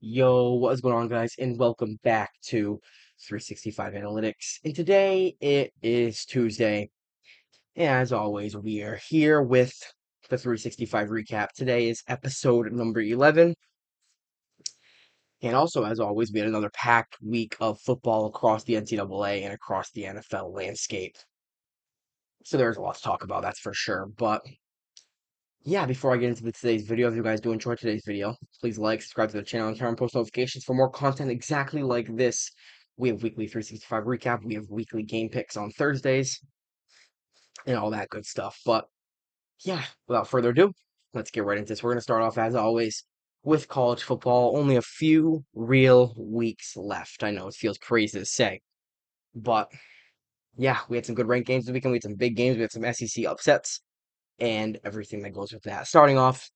Yo, what is going on, guys? And welcome back to 365 Analytics. And today it is Tuesday. And as always, we are here with the 365 recap. Today is episode number 11. And also, as always, we had another packed week of football across the NCAA and across the NFL landscape. So there's a lot to talk about, that's for sure. But yeah, before I get into today's video, if you guys do enjoy today's video, please like, subscribe to the channel, and turn on post notifications for more content exactly like this. We have weekly 365 recap, we have weekly game picks on Thursdays, and all that good stuff. But yeah, without further ado, let's get right into this. We're going to start off, as always, with college football. Only a few real weeks left. I know it feels crazy to say, but yeah, we had some good ranked games this weekend. We had some big games. We had some SEC upsets and everything that goes with that. Starting off,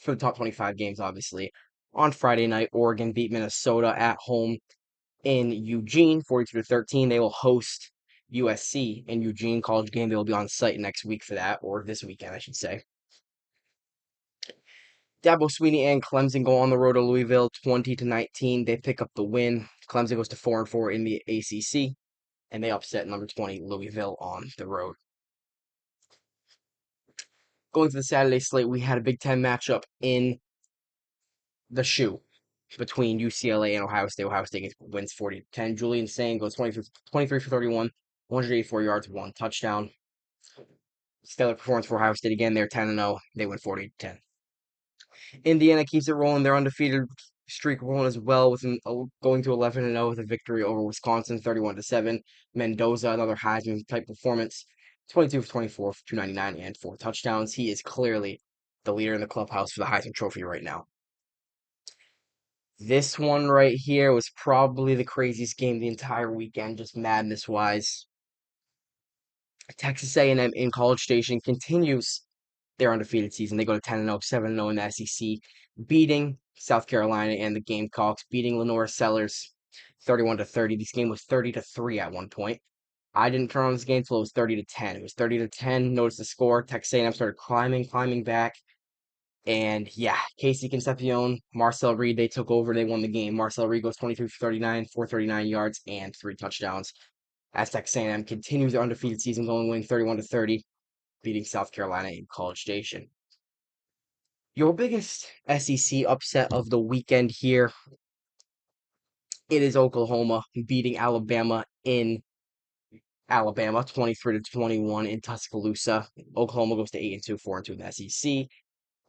for the top 25 games, obviously. On Friday night, Oregon beat Minnesota at home in Eugene, 42-13. They will host USC in Eugene College game. They will be on site next week for that, or this weekend, I should say. Dabo Sweeney and Clemson go on the road to Louisville, 20-19. They pick up the win. Clemson goes to 4-4 in the ACC, and they upset number 20 Louisville on the road. Going to the Saturday slate, we had a Big Ten matchup in the shoe between UCLA and Ohio State. Ohio State wins 40-10. Julian Sain goes 23 for 31, 184 yards, one touchdown. Stellar performance for Ohio State again. They're 10-0. They win 40-10. Indiana keeps it rolling. Their undefeated streak rolling as well, with going to 11-0 with a victory over Wisconsin, 31-7. Mendoza, another Heisman type performance, 22 for 24 for 299 and four touchdowns. He is clearly the leader in the clubhouse for the Heisman Trophy right now. This one right here was probably the craziest game the entire weekend, just madness wise. Texas A&M in College Station continues their undefeated season. They go to 10-0, 7-0 in the SEC, beating South Carolina and the Gamecocks, beating Lenore Sellers 31-30. This game was 30-3 at one point. I didn't turn on this game until it was 30-10. It was 30-10. Notice the score. Texas A&M started climbing back. And yeah, Casey Concepcion, Marcel Reed, they took over. They won the game. Marcel Reed goes 23 for 39, 439 yards, and three touchdowns. As Texas A&M continues their undefeated season, going winning 31-30, beating South Carolina in College Station. Your biggest SEC upset of the weekend here, it is Oklahoma beating Alabama in Alabama, 23-21 in Tuscaloosa. Oklahoma goes to 8-2, 4-2 in the SEC.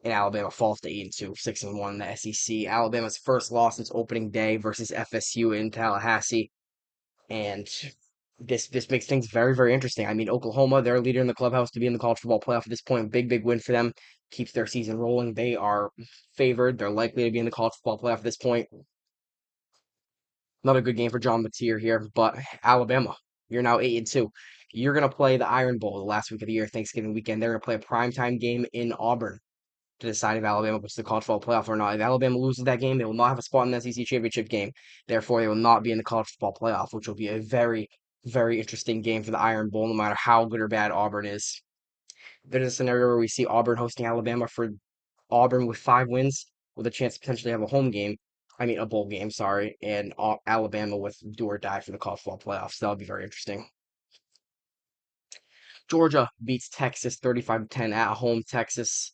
And Alabama falls to 8-2, 6-1 in the SEC. Alabama's first loss since opening day versus FSU in Tallahassee, and this makes things very interesting. I mean, Oklahoma, their leader in the clubhouse to be in the college football playoff at this point, big win for them. Keeps their season rolling. They are favored. They're likely to be in the college football playoff at this point. Another good game for John Mateer here, but Alabama, you're now 8-2. You're gonna play the Iron Bowl the last week of the year, Thanksgiving weekend. They're gonna play a primetime game in Auburn to decide if Alabama goes to the college football playoff or not. If Alabama loses that game, they will not have a spot in the SEC championship game. Therefore, they will not be in the college football playoff, which will be a very interesting game for the Iron Bowl, no matter how good or bad Auburn is. There's a scenario where we see Auburn hosting Alabama for Auburn with 5 wins, with a chance to potentially have a home game. I mean, a bowl game, sorry, and Alabama with do or die for the college football playoffs. That would be very interesting. Georgia beats Texas 35-10 at home. Texas,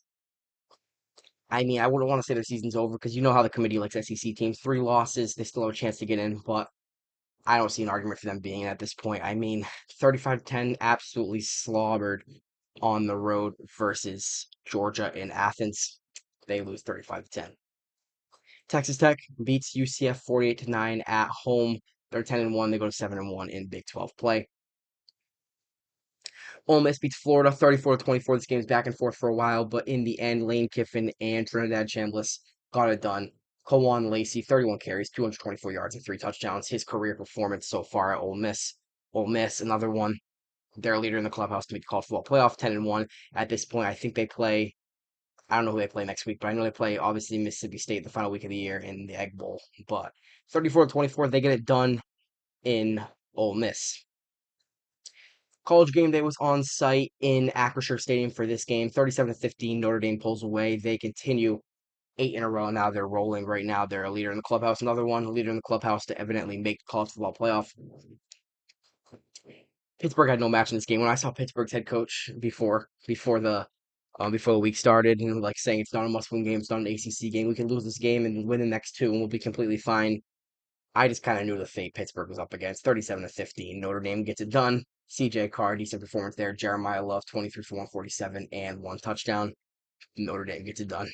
I mean, I wouldn't want to say their season's over because you know how the committee likes SEC teams. 3 losses, they still have a chance to get in, but I don't see an argument for them being in at this point. I mean, 35-10, absolutely slobbered on the road versus Georgia in Athens. They lose 35-10. Texas Tech beats UCF 48-9 at home. They're 10-1. They go to 7-1 in Big 12 play. Ole Miss beats Florida 34-24. This game's back and forth for a while, but in the end, Lane Kiffin and Trinidad Chambliss got it done. Kawan Lacey, 31 carries, 224 yards, and three touchdowns. His career performance so far at Ole Miss. Ole Miss, another one. Their leader in the clubhouse to make the college football playoff, 10-1. At this point, I think they play. I don't know who they play next week, but I know they play obviously Mississippi State the final week of the year in the Egg Bowl. But 34-24, they get it done in Ole Miss. College game day was on site in Acrisure Stadium for this game. 37-15, Notre Dame pulls away. They continue 8 in a row now. They're rolling right now. They're a leader in the clubhouse. Another one, a leader in the clubhouse to evidently make the college football playoff. Pittsburgh had no match in this game. When I saw Pittsburgh's head coach before the week started, and like saying it's not a must-win game, it's not an ACC game, we can lose this game and win the next two, and we'll be completely fine. I just kind of knew the fate Pittsburgh was up against. 37-15. Notre Dame gets it done. CJ Carr, decent performance there. Jeremiah Love, 23 for 147 and one touchdown. Notre Dame gets it done.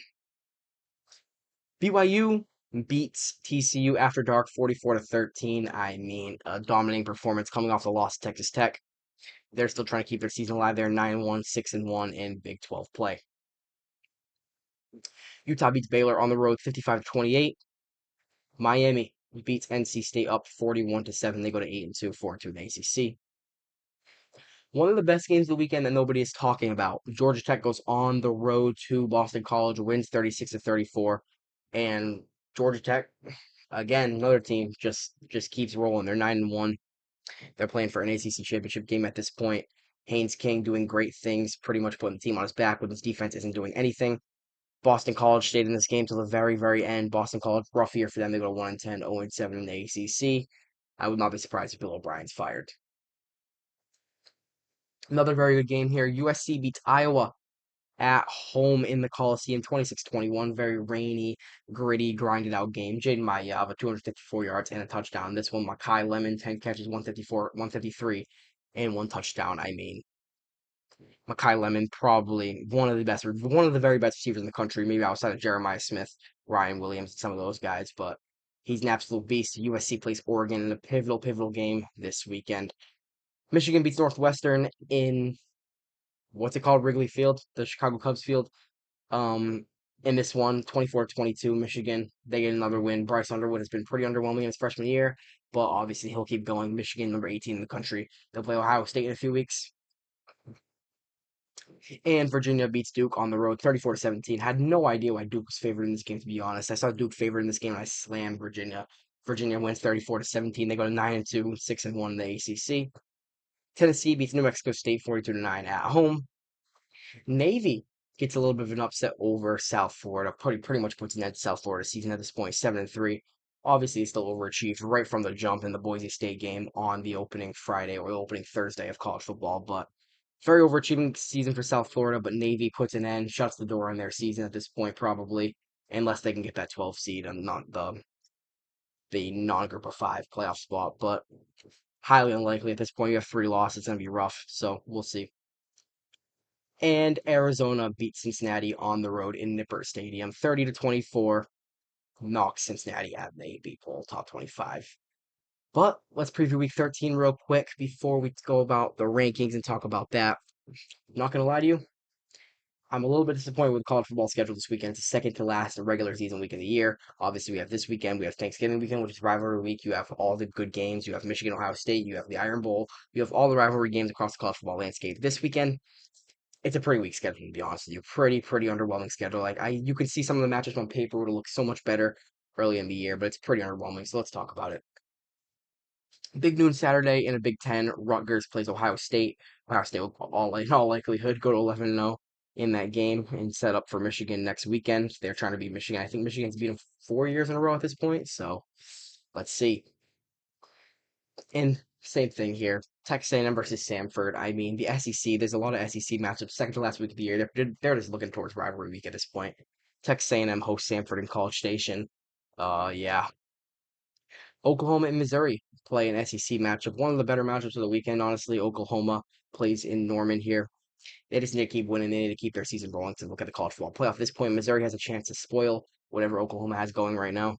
BYU beats TCU after dark 44-13. I mean, a dominating performance coming off the loss to Texas Tech. They're still trying to keep their season alive. They're 9-1, 6-1 in Big 12 play. Utah beats Baylor on the road 55-28. Miami beats NC State up 41-7. They go to 8-2, 4-2 in the ACC. One of the best games of the weekend that nobody is talking about. Georgia Tech goes on the road to Boston College, wins 36-34, and Georgia Tech, again, another team just keeps rolling. They're 9-1. They're playing for an ACC championship game at this point. Haynes King doing great things, pretty much putting the team on his back when his defense isn't doing anything. Boston College stayed in this game till the very, very end. Boston College, rough year for them. They go to 1-10, 0-7 in the ACC. I would not be surprised if Bill O'Brien's fired. Another very good game here. USC beats Iowa at home in the Coliseum, 26-21. Very rainy, gritty, grinded out game. Jaden Mayava, 254 yards and a touchdown. This one, Makai Lemon, 10 catches, 154, 153, and one touchdown. I mean, Makai Lemon, probably one of the very best receivers in the country, maybe outside of Jeremiah Smith, Ryan Williams, some of those guys, but he's an absolute beast. USC plays Oregon in a pivotal game this weekend. Michigan beats Northwestern in what's it called? Wrigley Field, the Chicago Cubs field. Um, in this one, 24-22, Michigan, they get another win. Bryce Underwood has been pretty underwhelming in his freshman year, but obviously he'll keep going. Michigan, number 18 in the country. They'll play Ohio State in a few weeks. And Virginia beats Duke on the road, 34-17. Had no idea why Duke was favored in this game, to be honest. I saw Duke favored in this game, and I slammed Virginia. Virginia wins 34-17. They go to 9-2, 6-1 in the ACC. Tennessee beats New Mexico State 42-9 at home. Navy gets a little bit of an upset over South Florida. Pretty much puts an end to South Florida season at this point, 7-3. Obviously, it's still overachieved right from the jump in the Boise State game on the opening Friday or the opening Thursday of college football. But very overachieving season for South Florida. But Navy puts an end, shuts the door on their season at this point, probably, unless they can get that 12 seed and not the non-group of five playoff spot. But highly unlikely at this point. You have 3 losses. It's gonna be rough. So we'll see. And Arizona beat Cincinnati on the road in Nippert Stadium, 30-24. Knocks Cincinnati out of the AP poll, top 25. But let's preview week 13 real quick before we go about the rankings and talk about that. Not gonna lie to you, I'm a little bit disappointed with the college football schedule this weekend. It's the second to last regular season week of the year. Obviously, we have this weekend, we have Thanksgiving weekend, which is rivalry week. You have all the good games. You have Michigan, Ohio State. You have the Iron Bowl. You have all the rivalry games across the college football landscape. This weekend, it's a pretty weak schedule, to be honest with you. Pretty underwhelming schedule. You can see some of the matches on paper would look so much better early in the year, but it's pretty underwhelming. So let's talk about it. Big noon Saturday in a Big Ten. Rutgers plays Ohio State. Ohio State will in all likelihood go to 11-0 in that game and set up for Michigan next weekend. They're trying to beat Michigan. I think Michigan's beaten them 4 years in a row at this point. So let's see. And same thing here. Texas A&M versus Samford. I mean, the SEC. There's a lot of SEC matchups. Second to last week of the year. They're just looking towards rivalry week at this point. Texas A&M hosts Samford in College Station. Yeah. Oklahoma and Missouri play an SEC matchup. One of the better matchups of the weekend, honestly. Oklahoma plays in Norman here. They just need to keep winning. They need to keep their season rolling to look at the college football playoff. At this point, Missouri has a chance to spoil whatever Oklahoma has going right now.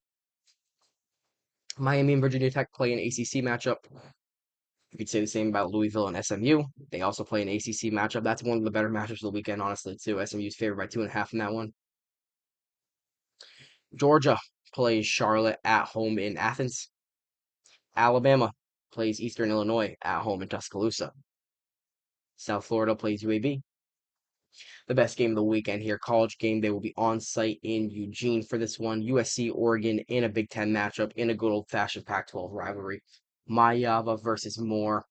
Miami and Virginia Tech play an ACC matchup. You could say the same about Louisville and SMU. They also play an ACC matchup. That's one of the better matchups of the weekend, honestly, too. SMU's favored by 2.5 in that one. Georgia plays Charlotte at home in Athens. Alabama plays Eastern Illinois at home in Tuscaloosa. South Florida plays UAB. The best game of the weekend here, college game. They will be on site in Eugene for this one. USC, Oregon in a Big Ten matchup in a good old fashioned Pac-12 rivalry. Mayava versus Moore.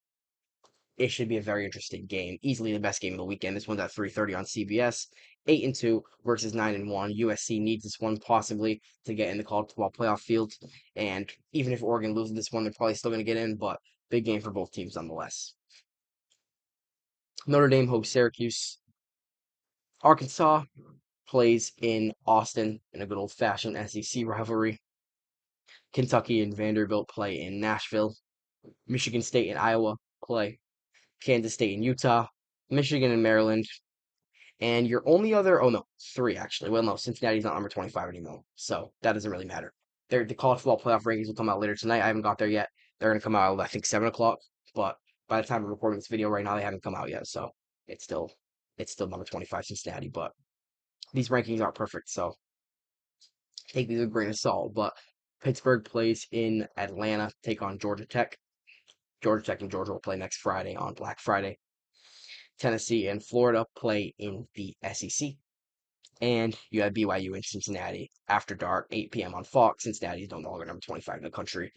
it should be a very interesting game. Easily the best game of the weekend. This one's at 3:30 on CBS. 8-2 versus 9-1. USC needs this one possibly to get in the college football playoff field. And even if Oregon loses this one, they're probably still going to get in. But big game for both teams nonetheless. Notre Dame hosts Syracuse. Arkansas plays in Austin in a good old fashioned SEC rivalry. Kentucky and Vanderbilt play in Nashville. Michigan State and Iowa play. Kansas State and Utah. Michigan and Maryland. And your only other, oh no, three actually. Well, no, Cincinnati's not number 25 anymore. So that doesn't really matter. The college football playoff rankings will come out later tonight. I haven't got there yet. They're going to come out, I think, 7 o'clock. But by the time we're recording this video right now, they haven't come out yet. So it's still it's still number 25 Cincinnati. But these rankings aren't perfect. So take these with a grain of salt. But Pittsburgh plays in Atlanta, take on Georgia Tech. Georgia Tech and Georgia will play next Friday on Black Friday. Tennessee and Florida play in the SEC. And you have BYU in Cincinnati after dark, 8 p.m. on Fox. Cincinnati is no longer number 25 in the country.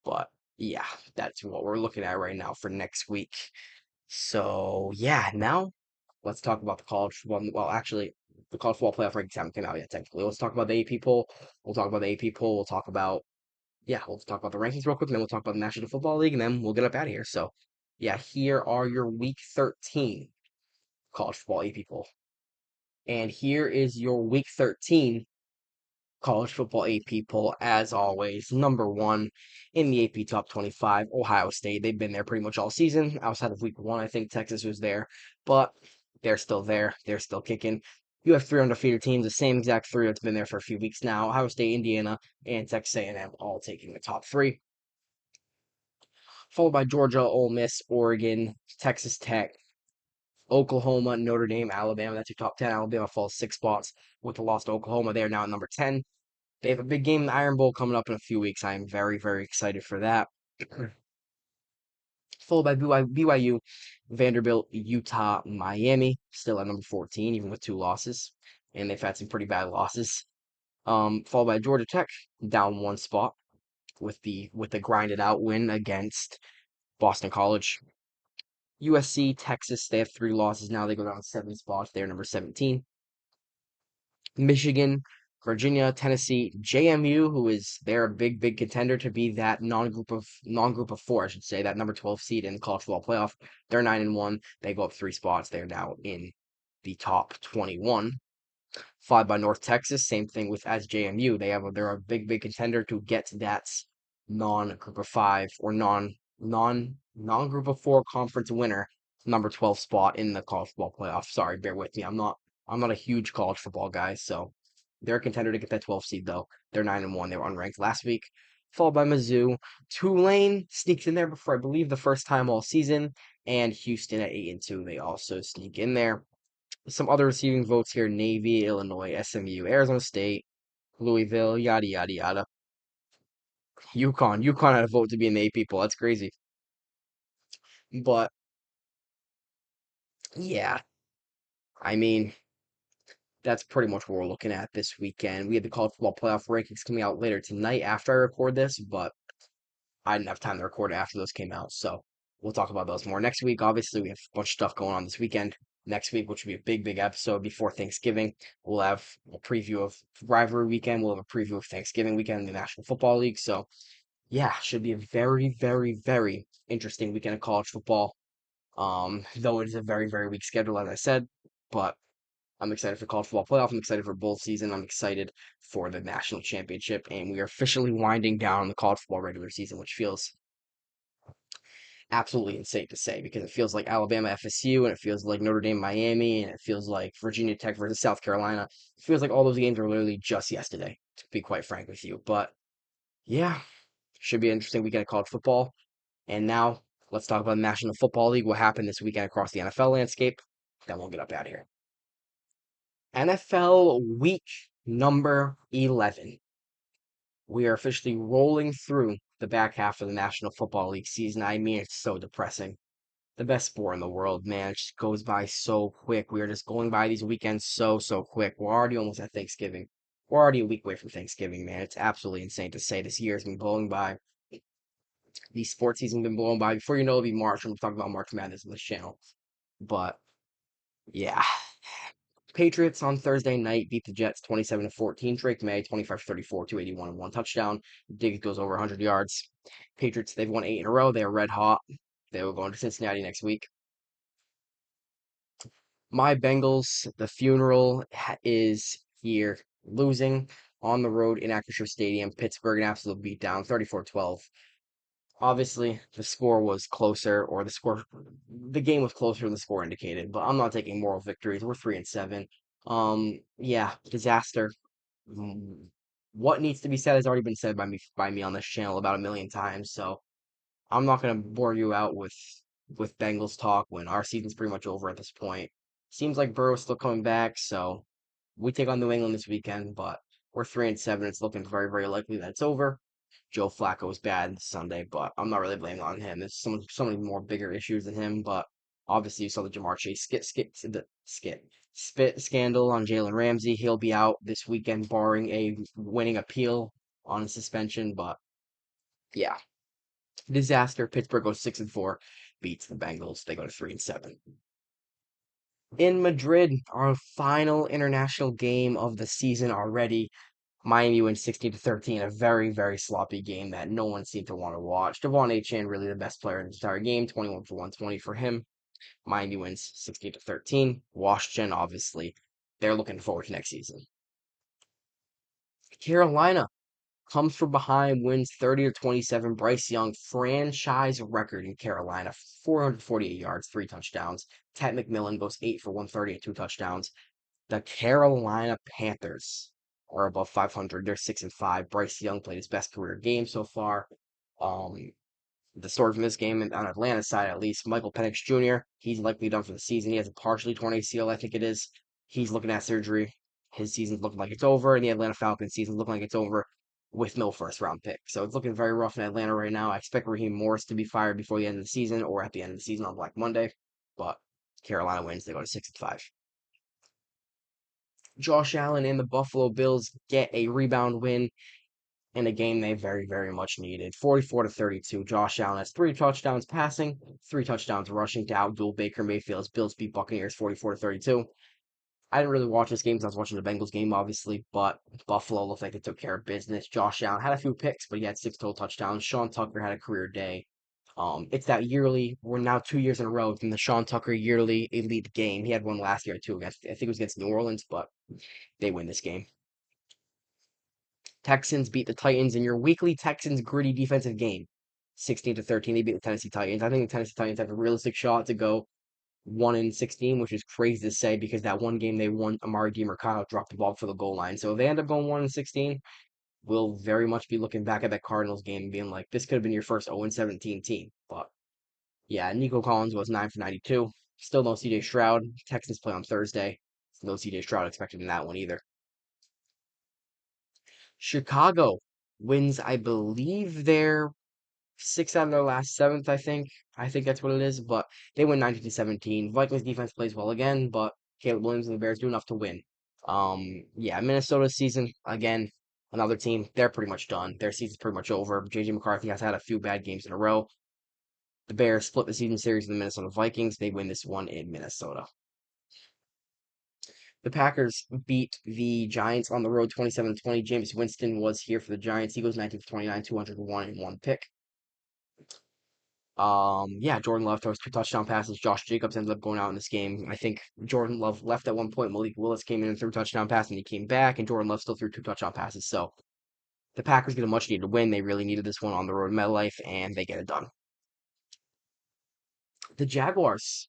But yeah, that's what we're looking at right now for next week. So yeah, now let's talk about the college football. Well, actually, the college football playoff rankings haven't come out yet, technically. Let's talk about the AP poll. We'll talk about the AP poll. We'll talk about the rankings real quick, and then we'll talk about the National Football League, and then we'll get up out of here. So yeah, here are your week 13 college football AP poll. And here is your week 13 college football AP poll, as always. Number one in the AP top 25, Ohio State. They've been there pretty much all season. Outside of week one, I think Texas was there, but they're still there. They're still kicking. You have three undefeated teams, the same exact three that's been there for a few weeks now. Ohio State, Indiana, and Texas A&M all taking the top three. Followed by Georgia, Ole Miss, Oregon, Texas Tech, Oklahoma, Notre Dame, Alabama. That's your top 10. Alabama falls 6 spots with the loss to Oklahoma. They are now at number 10. They have a big game in the Iron Bowl coming up in a few weeks. I am very, very excited for that. Followed by BYU, Vanderbilt, Utah, Miami, still at number 14, even with 2 losses. And they've had some pretty bad losses. Followed by Georgia Tech, down 1 spot with the grinded out win against Boston College. USC, Texas, they have 3 losses now. They go down 7 spots. They're number 17. Michigan, Virginia, Tennessee, JMU, who is they're a big, big contender to be that non-group of four, I should say, that number 12 seed in the college football playoff. They're 9-1. They go up 3 spots. They're now in the top 21. Followed by North Texas, same thing with as JMU. They're a big, big contender to get that non-group of five or non-group of four conference winner, number 12 spot in the college football playoff. Sorry, bear with me. I'm not a huge college football guy, so they're a contender to get that 12 seed though. They're 9-1. They were unranked last week. Followed by Mizzou. Tulane sneaks in there for I believe the first time all season, and Houston at 8-2. They also sneak in there. Some other receiving votes here: Navy, Illinois, SMU, Arizona State, Louisville, yada yada yada. UConn had a vote to be in the AP poll. That's crazy. But yeah, I mean, that's pretty much what we're looking at this weekend. We have the college football playoff rankings coming out later tonight after I record this, but I didn't have time to record it after those came out. So we'll talk about those more next week. Obviously, we have a bunch of stuff going on this weekend. Next week, which will be a big, big episode before Thanksgiving, we'll have a preview of rivalry weekend. We'll have a preview of Thanksgiving weekend in the National Football League. So yeah, should be a very, very, very interesting weekend of college football. Though it is a very, very weak schedule, as I said, but I'm excited for college football playoff. I'm excited for bowl season. I'm excited for the national championship, and we are officially winding down the college football regular season, which feels absolutely insane to say because it feels like Alabama FSU, and it feels like Notre Dame Miami, and it feels like Virginia Tech versus South Carolina. It feels like all those games were literally just yesterday, to be quite frank with you. But yeah, should be an interesting weekend of college football. And now let's talk about the National Football League, what happened this weekend across the NFL landscape. Then we'll get up out of here. NFL week number 11. We are officially rolling through the back half of the National Football League season. I mean, it's so depressing. The best sport in the world, man. It just goes by so quick. We are just going by these weekends so, so quick. We're already almost at Thanksgiving. We're already a week away from Thanksgiving, man. It's absolutely insane to say. This year has been blowing by. The sports season's been blown by. Before you know, it'll be March. I'm talking about March Madness on this channel. But yeah, Patriots on Thursday night beat the Jets 27-14. Drake May 25-34, 281 and one touchdown. Diggs goes over 100 yards. Patriots, they've won 8 in a row. They are red hot. They will go into Cincinnati next week. My Bengals, the funeral is here. Losing on the road in Acrisure Stadium. Pittsburgh, an absolute beatdown, 34-12. Obviously, the score was closer, or the game was closer than the score indicated, but I'm not taking moral victories. We're 3-7. Yeah, disaster. Mm, What needs to be said has already been said by me on this channel about a million times, so I'm not gonna bore you out with Bengals talk when our season's pretty much over at this point. Seems like Burrow's still coming back, so we take on New England this weekend, but we're 3-7. It's looking very, very likely that it's over. Joe Flacco was bad Sunday, but I'm not really blaming on him. There's so many more bigger issues than him, but obviously you saw the Jamar Chase spit scandal on Jalen Ramsey. He'll be out this weekend, barring a winning appeal on a suspension. But yeah, disaster. Pittsburgh goes 6-4, beats the Bengals. They go to 3-7. In Madrid, our final international game of the season already. Miami wins 16-13, a very, very sloppy game that no one seemed to want to watch. Devon Achane, really the best player in the entire game, 21 for 120 for him. Miami wins 16-13. Washington, obviously, they're looking forward to next season. Carolina comes from behind, wins 30-27. Bryce Young, franchise record in Carolina, 448 yards, 3 touchdowns. Ted McMillan goes 8 for 130 and 2 touchdowns. The Carolina Panthers are above 500. They're 6-5. Bryce Young played his best career game so far. Um, the story from this game, and on Atlanta's side at least, Michael Penix Jr., he's likely done for the season. He has a partially torn ACL, I think it is. He's looking at surgery. His season's looking like it's over, and the Atlanta Falcons season's looking like it's over with no first round pick. So it's looking very rough in Atlanta right now. I expect Raheem Morris to be fired before the end of the season or at the end of the season on Black Monday. But Carolina wins. They go to 6-5. Josh Allen and the Buffalo Bills get a rebound win in a game they very, very much needed. 44-32. Josh Allen has 3 touchdowns passing, 3 touchdowns rushing to outduel Baker Mayfield's Bills beat Buccaneers 44-32. I didn't really watch this game because I was watching the Bengals game, obviously, but Buffalo looked like they took care of business. Josh Allen had a few picks, but he had 6 total touchdowns. Sean Tucker had a career day. It's that yearly. We're now 2 years in a row in the Sean Tucker yearly elite game. He had one last year too against, I think it was against New Orleans, but they win this game. Texans beat the Titans in your weekly Texans gritty defensive game. 16-13, they beat the Tennessee Titans. I think the Tennessee Titans have a realistic shot to go 1-16, which is crazy to say because that one game they won, Amari DiMercado dropped the ball for the goal line. So if they end up going 1-16, we'll very much be looking back at that Cardinals game and being like, this could have been your first 0-17 team. But yeah, Nico Collins was 9 for 92. Still no CJ Stroud. Texans play on Thursday. No CJ Stroud expected in that one either. Chicago wins, I believe, their 6 out of their last seventh, I think. I think that's what it is, but they win 19-17. Vikings defense plays well again, but Caleb Williams and the Bears do enough to win. Yeah, Minnesota's season, again, another team, they're pretty much done. Their season's pretty much over. JJ McCarthy has had a few bad games in a row. The Bears split the season series with the Minnesota Vikings. They win this one in Minnesota. The Packers beat the Giants on the road 27-20. Jameis Winston was here for the Giants. He goes 19 for 29, 201 and one pick. Yeah, Jordan Love throws 2 touchdown passes. Josh Jacobs ended up going out in this game. I think Jordan Love left at one point. Malik Willis came in and threw a touchdown pass, and he came back, and Jordan Love still threw 2 touchdown passes. So the Packers get a much needed win. They really needed this one on the road in MetLife, and they get it done. The Jaguars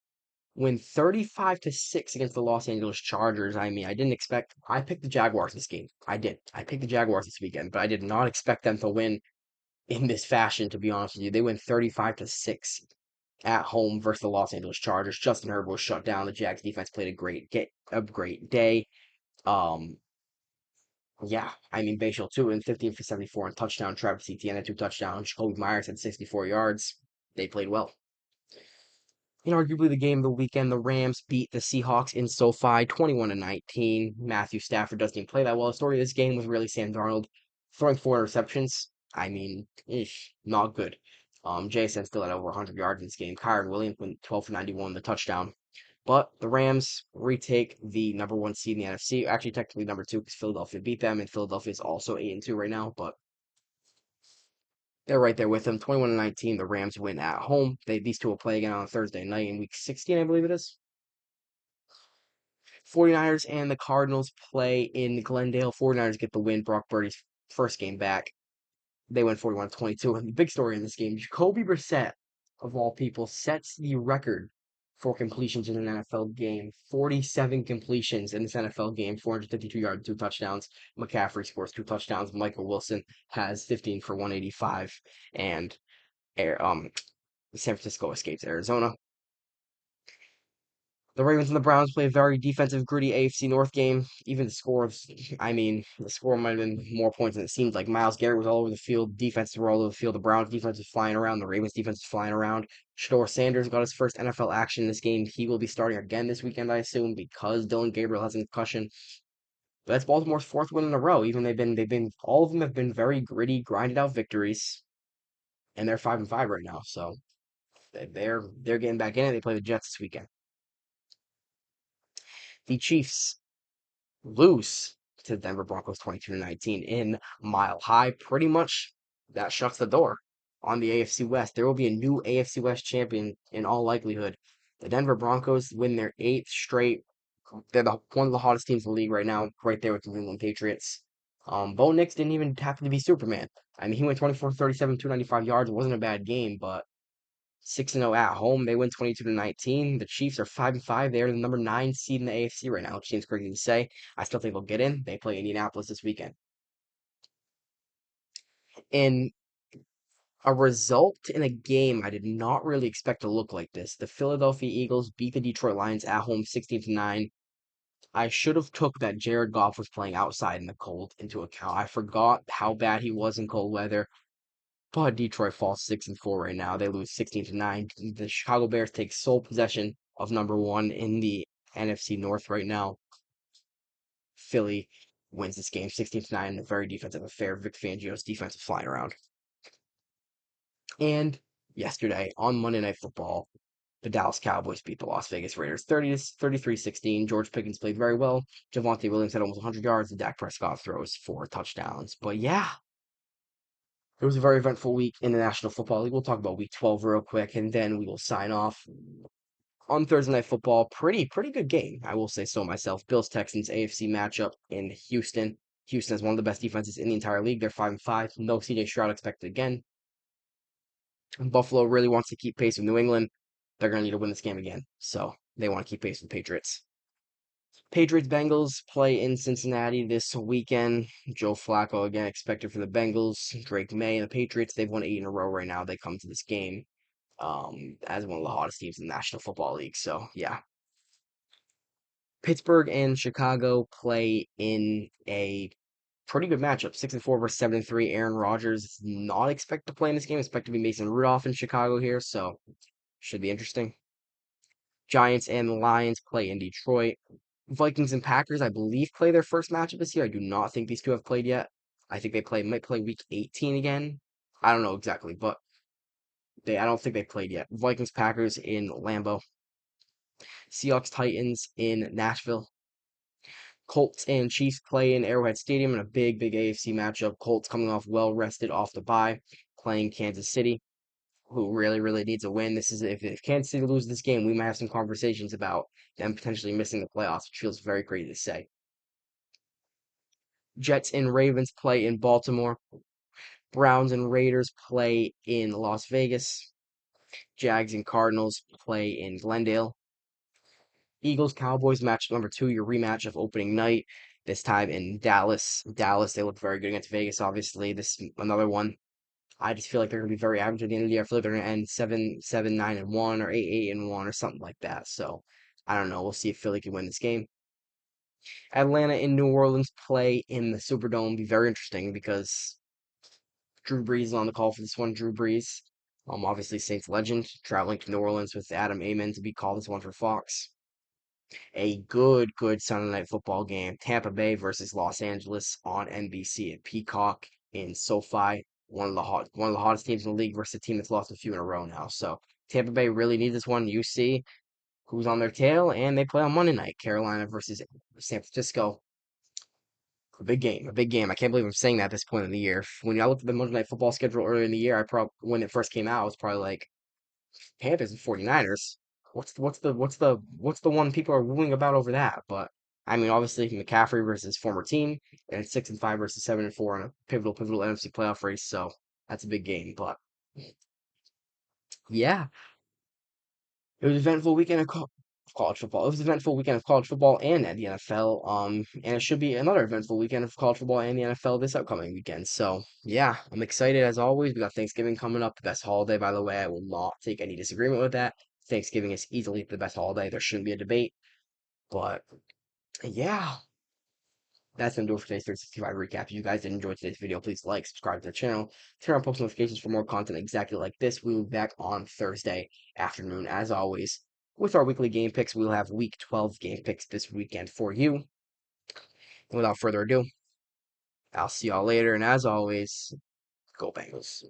win 35-6 against the Los Angeles Chargers. I mean, I picked the Jaguars this game. I did. I picked the Jaguars this weekend, but I did not expect them to win in this fashion, to be honest with you. They win 35-6 at home versus the Los Angeles Chargers. Justin Herbert was shut down. The Jags defense played a great day. Um, yeah, I mean, Bayshall too, and 15 for 74 and touchdown. Travis Etienne had 2 touchdowns. Jacoby Myers had 64 yards. They played well. Inarguably the game of the weekend, the Rams beat the Seahawks in SoFi 21-19. Matthew Stafford doesn't even play that well. The story of this game was really Sam Darnold throwing 4 interceptions. I mean, not good. JSN still had over 100 yards in this game. Kyron Williams went 12 for 91, the touchdown. But the Rams retake the number one seed in the NFC. Actually, technically number two because Philadelphia beat them, and Philadelphia is also 8-2 right now. But they're right there with them. 21-19. The Rams win at home. These two will play again on Thursday night in Week 16, I believe it is. 49ers and the Cardinals play in Glendale. 49ers get the win. Brock Purdy's first game back. They win 41-22. And the big story in this game, Jacoby Brissett, of all people, sets the record for completions in an NFL game. 47 completions in this NFL game, 452 yards, 2 touchdowns. McCaffrey scores 2 touchdowns. Michael Wilson has 15 for 185. And San Francisco escapes Arizona. The Ravens and the Browns play a very defensive, gritty AFC North game. Even the scores, I mean, the score might have been more points than it seemed like. Myles Garrett was all over the field. Defenses were all over the field. The Browns defense was flying around. The Ravens defense was flying around. Shador Sanders got his first NFL action in this game. He will be starting again this weekend, I assume, because Dylan Gabriel has a concussion. But that's Baltimore's fourth win in a row. Even all of them have been very gritty, grinded out victories, and they're 5-5 right now. So they're getting back in it. They play the Jets this weekend. The Chiefs lose to the Denver Broncos 22-19 in Mile High. Pretty much that shuts the door on the AFC West. There will be a new AFC West champion in all likelihood. The Denver Broncos win their eighth straight. They're one of the hottest teams in the league right now, right there with the New England Patriots. Bo Nix didn't even happen to be Superman. I mean, he went 24-37, 295 yards. It wasn't a bad game, but 6-0 at home. They win 22-19. The Chiefs are 5-5. They're the number 9 seed in the AFC right now, which seems crazy to say. I still think they'll get in. They play Indianapolis this weekend. In a result in a game I did not really expect to look like this, the Philadelphia Eagles beat the Detroit Lions at home 16-9. I should have took that Jared Goff was playing outside in the cold into account. I forgot how bad he was in cold weather. But Detroit falls 6-4 right now. They lose 16-9. The Chicago Bears take sole possession of number one in the NFC North right now. Philly wins this game 16-9 in a very defensive affair. Vic Fangio's defense is flying around. And yesterday on Monday Night Football, the Dallas Cowboys beat the Las Vegas Raiders 33-16. George Pickens played very well. Javonte Williams had almost 100 yards. And Dak Prescott throws 4 touchdowns. But yeah, it was a very eventful week in the National Football League. We'll talk about Week 12 real quick, and then we will sign off. On Thursday Night Football, pretty good game. I will say so myself. Bills Texans AFC matchup in Houston. Houston has one of the best defenses in the entire league. They're 5-5. No CJ Stroud expected again. Buffalo really wants to keep pace with New England. They're going to need to win this game again. So they want to keep pace with the Patriots. Patriots Bengals play in Cincinnati this weekend. Joe Flacco again expected for the Bengals. Drake May and the Patriots, they've won 8 in a row right now. They come to this game as one of the hottest teams in the National Football League. So yeah. Pittsburgh and Chicago play in a pretty good matchup. 6-4 versus 7-3. Aaron Rodgers is not expected to play in this game. Expect to be Mason Rudolph in Chicago here, so should be interesting. Giants and Lions play in Detroit. Vikings and Packers, I believe, play their first matchup this year. I do not think these two have played yet. I think might play week 18 again. I don't know exactly, but I don't think they played yet. Vikings Packers in Lambeau. Seahawks Titans in Nashville. Colts and Chiefs play in Arrowhead Stadium in a big AFC matchup. Colts coming off well rested off the bye, playing Kansas City, who really needs a win. This is if Kansas City loses this game, we might have some conversations about them potentially missing the playoffs, which feels very crazy to say. Jets and Ravens play in Baltimore. Browns and Raiders play in Las Vegas. Jags and Cardinals play in Glendale. Eagles Cowboys match number 2, your rematch of opening night. This time in Dallas. Dallas, they look very good against Vegas, obviously. This another one. I just feel like they're gonna be very average at the end of the year. I feel like they're gonna end 7-9-1 or 8-8-1 or something like that. So I don't know. We'll see if Philly can win this game. Atlanta and New Orleans play in the Superdome. Be very interesting because Drew Brees is on the call for this one. Drew Brees, obviously Saints legend, traveling to New Orleans with Adam Amen to be called this one for Fox. A good Sunday night football game. Tampa Bay versus Los Angeles on NBC at Peacock in SoFi. one of the hottest teams in the league versus a team that's lost a few in a row now. So Tampa Bay really needs this one. You see who's on their tail, and they play on Monday night. Carolina versus San Francisco. A big game, a big game. I can't believe I'm saying that at this point in the year. When I looked at the Monday Night Football schedule earlier in the year, I probably when it first came out, I was probably like Panthers and 49ers. What's the one people are wooing about over that? But I mean, obviously McCaffrey versus former team, and 6-5 versus 7-4 in a pivotal NFC playoff race. So that's a big game. But yeah, it was an eventful weekend of college football. It was an eventful weekend of college football and the NFL. And it should be another eventful weekend of college football and the NFL this upcoming weekend. So yeah, I'm excited as always. We got Thanksgiving coming up, the best holiday, by the way. I will not take any disagreement with that. Thanksgiving is easily the best holiday. There shouldn't be a debate. But yeah, that's gonna do it for today's 365 recap. If you guys did enjoy today's video, please like, subscribe to the channel, turn on post notifications for more content exactly like this. We will be back on Thursday afternoon, as always, with our weekly game picks. We'll have Week 12 game picks this weekend for you. And without further ado, I'll see y'all later. And as always, go Bengals.